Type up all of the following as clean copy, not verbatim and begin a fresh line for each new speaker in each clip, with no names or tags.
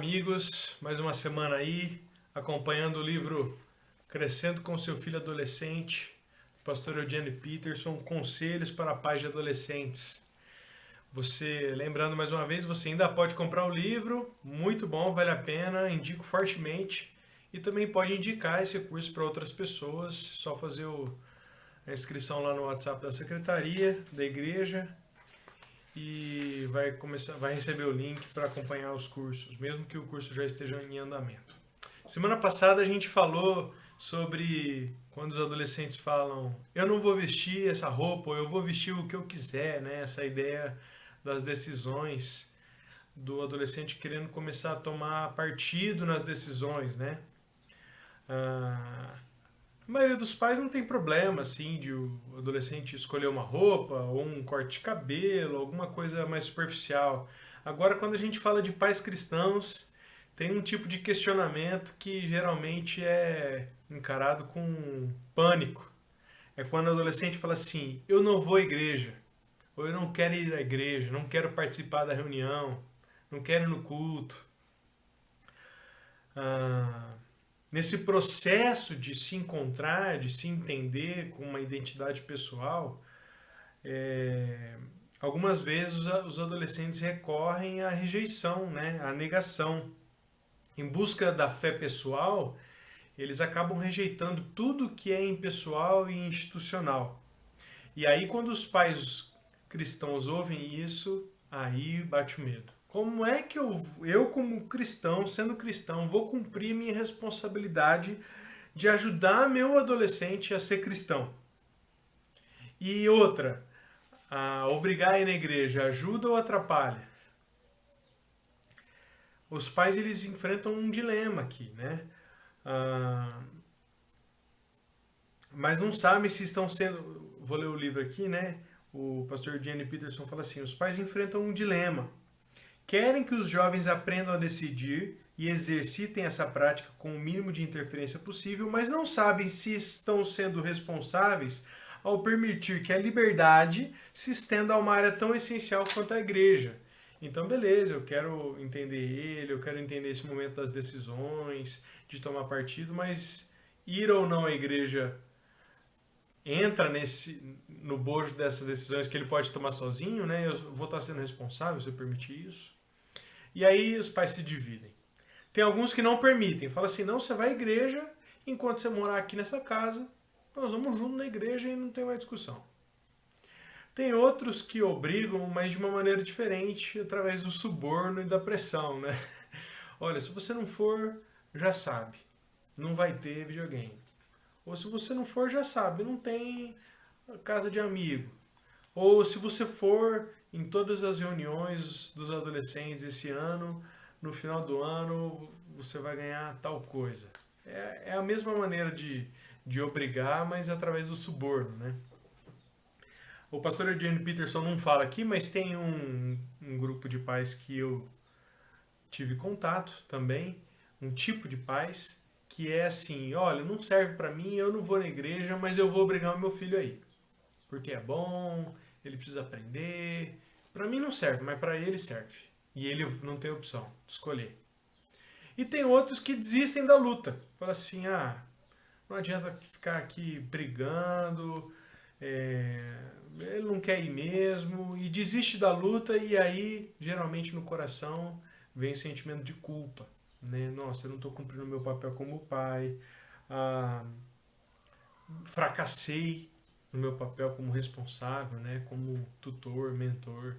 amigos, mais uma semana aí, acompanhando o livro Crescendo com seu filho adolescente, pastor Eugene Peterson, Conselhos para Pais de Adolescentes. Você, lembrando mais uma vez, você ainda pode comprar o livro, muito bom, vale a pena, indico fortemente. E também pode indicar esse curso para outras pessoas, só fazer a inscrição lá no WhatsApp da secretaria, da igreja, e vai receber o link para acompanhar os cursos, mesmo que o curso já esteja em andamento. Semana passada a gente falou sobre quando os adolescentes falam eu não vou vestir essa roupa, ou eu vou vestir o que eu quiser, né? Essa ideia das decisões do adolescente querendo começar a tomar partido nas decisões, né? A maioria dos pais não tem problema, assim, de o adolescente escolher uma roupa, ou um corte de cabelo, alguma coisa mais superficial. Agora, quando a gente fala de pais cristãos, tem um tipo de questionamento que geralmente é encarado com pânico. É quando o adolescente fala assim, eu não vou à igreja, ou eu não quero ir à igreja, não quero participar da reunião, não quero ir no culto. Ah, Nesse processo de se encontrar, de se entender com uma identidade pessoal, algumas vezes os adolescentes recorrem à rejeição, né, à negação. Em busca da fé pessoal, eles acabam rejeitando tudo que é impessoal e institucional. E aí, quando os pais cristãos ouvem isso, aí bate o medo. Como é que eu como cristão, sendo cristão, vou cumprir minha responsabilidade de ajudar meu adolescente a ser cristão? E outra, a obrigar a ir na igreja ajuda ou atrapalha? Os pais eles enfrentam um dilema aqui, né? Mas não sabem se estão sendo. Vou ler o livro aqui, né? O pastor Eugene Peterson fala assim: os pais enfrentam um dilema. Querem que os jovens aprendam a decidir e exercitem essa prática com o mínimo de interferência possível, mas não sabem se estão sendo responsáveis ao permitir que a liberdade se estenda a uma área tão essencial quanto a igreja. Então, beleza, eu quero entender ele, eu quero entender esse momento das decisões, de tomar partido, mas ir ou não à igreja entra no bojo dessas decisões que ele pode tomar sozinho, né? Eu vou estar sendo responsável se eu permitir isso. E aí os pais se dividem. Tem alguns que não permitem, fala assim, não, você vai à igreja, enquanto você morar aqui nessa casa, nós vamos junto na igreja e não tem mais discussão. Tem outros que obrigam, mas de uma maneira diferente, através do suborno e da pressão, né? Olha, se você não for, já sabe, não vai ter videogame. Ou se você não for, já sabe, não tem casa de amigo. Ou se você for em todas as reuniões dos adolescentes esse ano, no final do ano você vai ganhar tal coisa. É a mesma maneira de obrigar, mas através do suborno, né? O pastor Eugene Peterson não fala aqui, mas tem um grupo de pais que eu tive contato também, um tipo de pais que é assim, olha, não serve para mim, eu não vou na igreja, mas eu vou obrigar o meu filho aí. Porque é bom, ele precisa aprender. Para mim não serve, mas para ele serve. E ele não tem opção de escolher. E tem outros que desistem da luta. Fala assim, não adianta ficar aqui brigando, ele não quer ir mesmo, e desiste da luta, e aí, geralmente no coração, vem o sentimento de culpa. Né? Nossa, eu não estou cumprindo o meu papel como pai, fracassei no meu papel como responsável, né? Como tutor, mentor.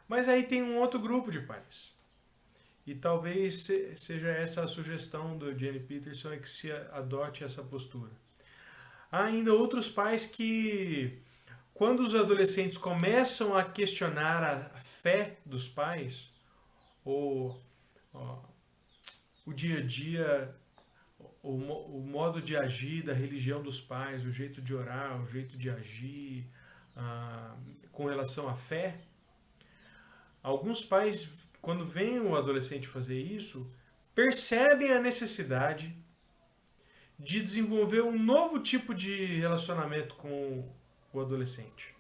Mas aí tem um outro grupo de pais. E talvez seja essa a sugestão do Eugene Peterson, é que se adote essa postura. Há ainda outros pais que, quando os adolescentes começam a questionar a fé dos pais, ou o dia a dia, o modo de agir da religião dos pais, o jeito de orar, o jeito de agir com relação à fé, alguns pais, quando veem o adolescente fazer isso, percebem a necessidade de desenvolver um novo tipo de relacionamento com o adolescente.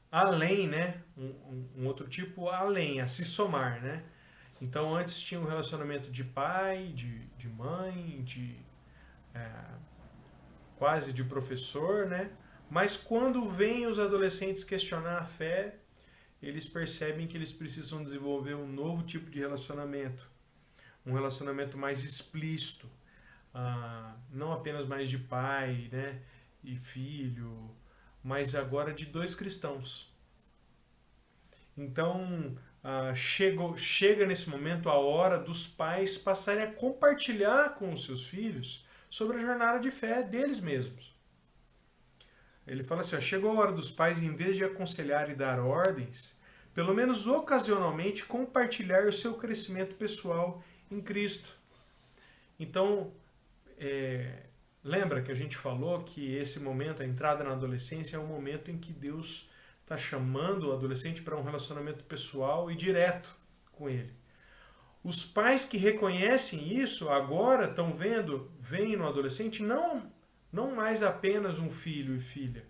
Além, né? Um outro tipo além, a se somar, né? Então antes tinha um relacionamento de pai, de mãe, quase de professor, né? Mas quando vêm os adolescentes questionar a fé, eles percebem que eles precisam desenvolver um novo tipo de relacionamento, um relacionamento mais explícito, não apenas mais de pai, né, e filho, mas agora de dois cristãos. Então chega nesse momento a hora dos pais passarem a compartilhar com os seus filhos sobre a jornada de fé deles mesmos. Ele fala assim, ó, chegou a hora dos pais, em vez de aconselhar e dar ordens, pelo menos ocasionalmente compartilhar o seu crescimento pessoal em Cristo. Então, lembra que a gente falou que esse momento, a entrada na adolescência, é um momento em que Deus está chamando o adolescente para um relacionamento pessoal e direto com ele. Os pais que reconhecem isso agora estão veem no adolescente não mais apenas um filho e filha,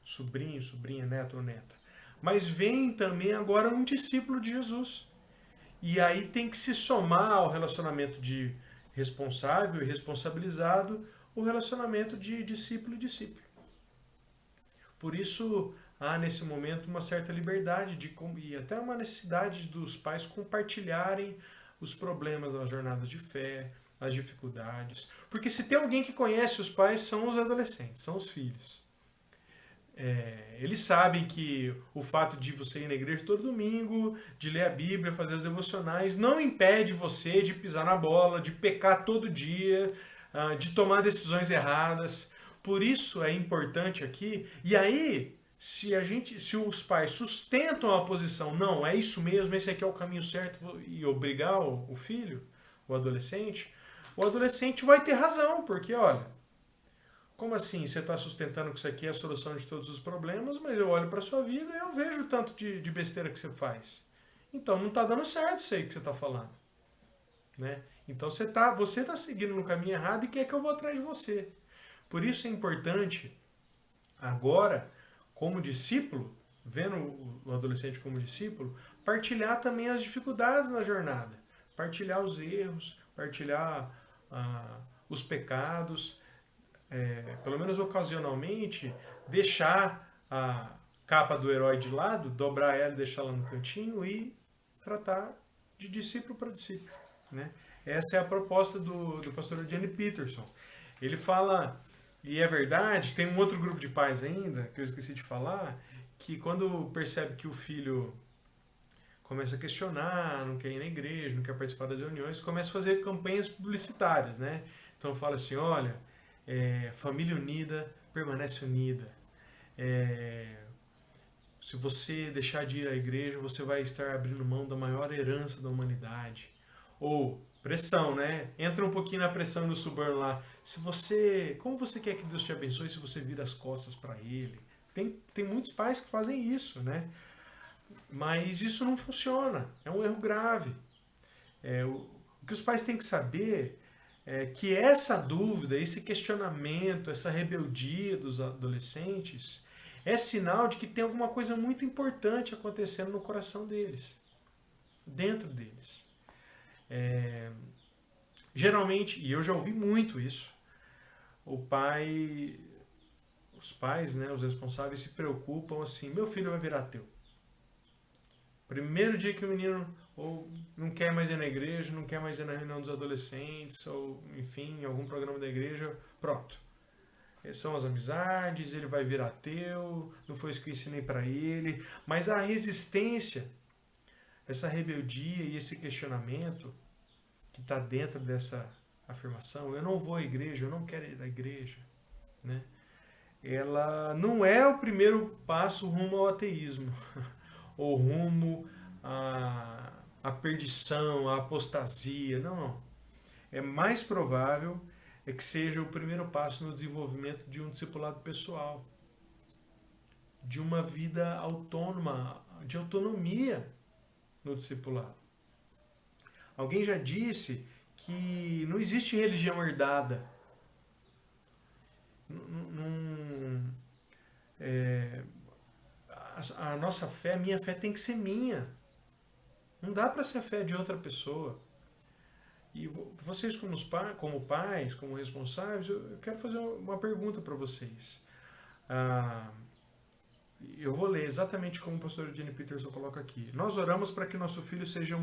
sobrinho, sobrinha, neto ou neta, mas veem também agora um discípulo de Jesus. E aí tem que se somar ao relacionamento de responsável e responsabilizado, o relacionamento de discípulo e discípulo. Por isso há nesse momento uma certa liberdade e até uma necessidade dos pais compartilharem os problemas das jornadas de fé, as dificuldades. Porque se tem alguém que conhece os pais, são os adolescentes, são os filhos. Eles sabem que o fato de você ir na igreja todo domingo, de ler a Bíblia, fazer as devocionais, não impede você de pisar na bola, de pecar todo dia, de tomar decisões erradas. Por isso é importante aqui. E aí, se os pais sustentam a posição, não, é isso mesmo, esse aqui é o caminho certo, e obrigar o filho, o adolescente vai ter razão, porque olha, como assim você está sustentando que isso aqui é a solução de todos os problemas, mas eu olho para a sua vida e eu vejo o tanto de besteira que você faz. Então não está dando certo isso aí que você está falando. Né? Então você tá seguindo no caminho errado e quer que eu vou atrás de você. Por isso é importante, agora, como discípulo, vendo o adolescente como discípulo, partilhar também as dificuldades na jornada. Partilhar os erros, partilhar os pecados, pelo menos ocasionalmente, deixar a capa do herói de lado, dobrar ela e deixá-la no cantinho e tratar de discípulo para discípulo. Né? Essa é a proposta do pastor Eugene Peterson. Ele fala, e é verdade, tem um outro grupo de pais ainda, que eu esqueci de falar, que quando percebe que o filho começa a questionar, não quer ir na igreja, não quer participar das reuniões, começa a fazer campanhas publicitárias, né? Então fala assim, olha, família unida permanece unida. Se você deixar de ir à igreja, você vai estar abrindo mão da maior herança da humanidade. Ou pressão, né? Entra um pouquinho na pressão do suburno lá. Como você quer que Deus te abençoe se você vira as costas para Ele? Tem muitos pais que fazem isso, né? Mas isso não funciona. É um erro grave. O que os pais têm que saber é que essa dúvida, esse questionamento, essa rebeldia dos adolescentes é sinal de que tem alguma coisa muito importante acontecendo no coração deles, dentro deles. Geralmente, e eu já ouvi muito isso, os pais, né, os responsáveis se preocupam assim, meu filho vai virar ateu. Primeiro dia que o menino ou não quer mais ir na igreja, não quer mais ir na reunião dos adolescentes, ou enfim, em algum programa da igreja, pronto. São as amizades, ele vai virar ateu, não foi isso que eu ensinei para ele. Mas a resistência, essa rebeldia e esse questionamento que está dentro dessa afirmação, eu não vou à igreja, eu não quero ir à igreja, né? Ela não é o primeiro passo rumo ao ateísmo, ou rumo à perdição, à apostasia, não. É mais provável que seja o primeiro passo no desenvolvimento de um discipulado pessoal, de uma vida autônoma, de autonomia no discipulado. Alguém já disse que não existe religião herdada. A nossa fé, a minha fé tem que ser minha. Não dá para ser a fé de outra pessoa. E vocês, como pais, como responsáveis, eu quero fazer uma pergunta para vocês. Ah, eu vou ler exatamente como o pastor Eugene Peterson coloca aqui. Nós oramos para que nosso filho seja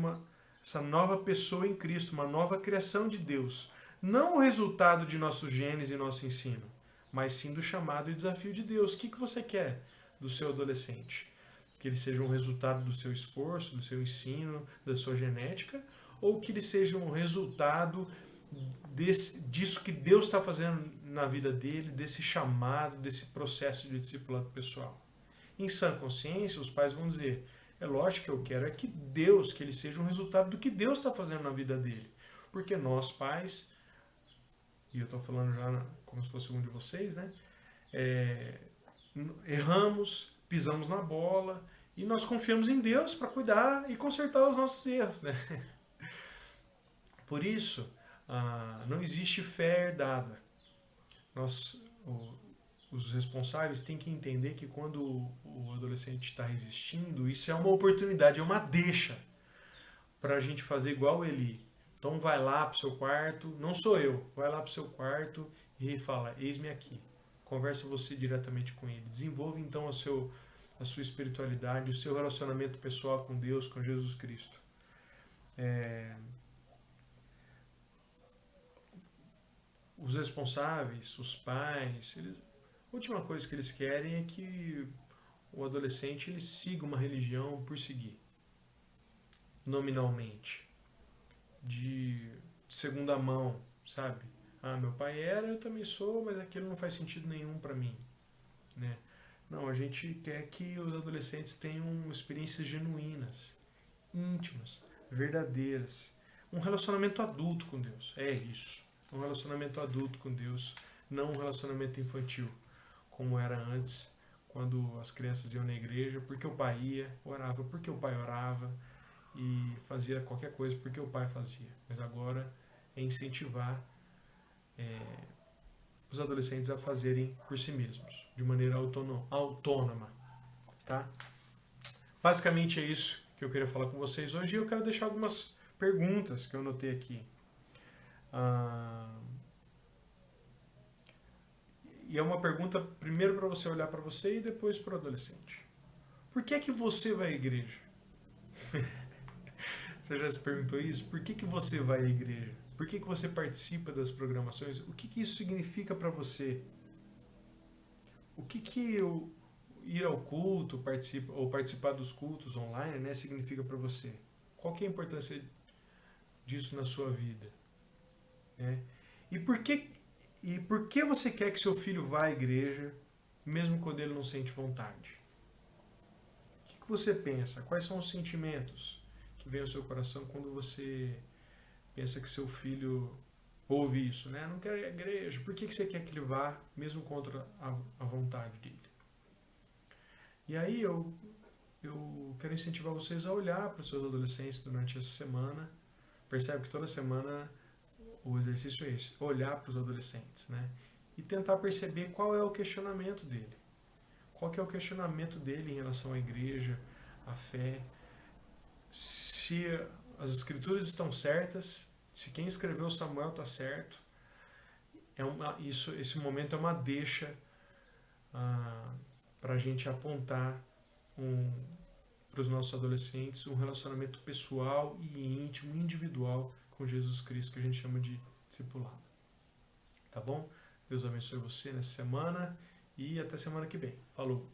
essa nova pessoa em Cristo, uma nova criação de Deus. Não o resultado de nossos genes e nosso ensino, mas sim do chamado e desafio de Deus. O que você quer do seu adolescente? Que ele seja um resultado do seu esforço, do seu ensino, da sua genética, ou que ele seja um resultado disso que Deus está fazendo na vida dele, desse chamado, desse processo de discipulado pessoal. Em sã consciência, os pais vão dizer, é lógico que eu quero é que ele seja um resultado do que Deus está fazendo na vida dele. Porque nós, pais, e eu estou falando já como se fosse um de vocês, né? Erramos, pisamos na bola, e nós confiamos em Deus para cuidar e consertar os nossos erros, né? Por isso, não existe fé herdada. Os responsáveis têm que entender que quando o adolescente está resistindo, isso é uma oportunidade, é uma deixa para a gente fazer igual ele. Então vai lá para o seu quarto, não sou eu, vai lá para o seu quarto e fala, eis-me aqui. Conversa você diretamente com ele. Desenvolve então a sua espiritualidade, o seu relacionamento pessoal com Deus, com Jesus Cristo. Os responsáveis, os pais, a última coisa que eles querem é que o adolescente ele siga uma religião por seguir, nominalmente, de segunda mão, sabe? Meu pai era, eu também sou, mas aquilo não faz sentido nenhum para mim, né? Não, a gente quer que os adolescentes tenham experiências genuínas, íntimas, verdadeiras, um relacionamento adulto com Deus, é isso. Um relacionamento adulto com Deus, não um relacionamento infantil, como era antes, quando as crianças iam na igreja, porque o pai ia, orava porque o pai orava, e fazia qualquer coisa porque o pai fazia. Mas agora é incentivar os adolescentes a fazerem por si mesmos, de maneira autônoma. Tá? Basicamente é isso que eu queria falar com vocês hoje, e eu quero deixar algumas perguntas que eu anotei aqui. E é uma pergunta primeiro para você olhar para você e depois para o adolescente. Por que é que você vai à igreja? Você já se perguntou isso? Por que você vai à igreja? Por que você participa das programações? O que isso significa para você? O que ir ao culto ou participar dos cultos online, né, significa para você? Qual que é a importância disso na sua vida? E por que você quer que seu filho vá à igreja, mesmo quando ele não sente vontade? O que você pensa? Quais são os sentimentos que vêm ao seu coração quando você pensa que seu filho ouve isso, né? Não quero ir à igreja. Por que você quer que ele vá, mesmo contra a vontade dele? E aí eu quero incentivar vocês a olhar para os seus adolescentes durante essa semana. Percebe que toda semana o exercício é esse, olhar para os adolescentes, né? E tentar perceber qual é o questionamento dele. Qual que é o questionamento dele em relação à igreja, à fé, se as escrituras estão certas, se quem escreveu Samuel está certo. Esse momento é uma deixa para a gente apontar para os nossos adolescentes um relacionamento pessoal e íntimo, individual com Jesus Cristo, que a gente chama de discipulado. Tá bom? Deus abençoe você nessa semana e até semana que vem. Falou!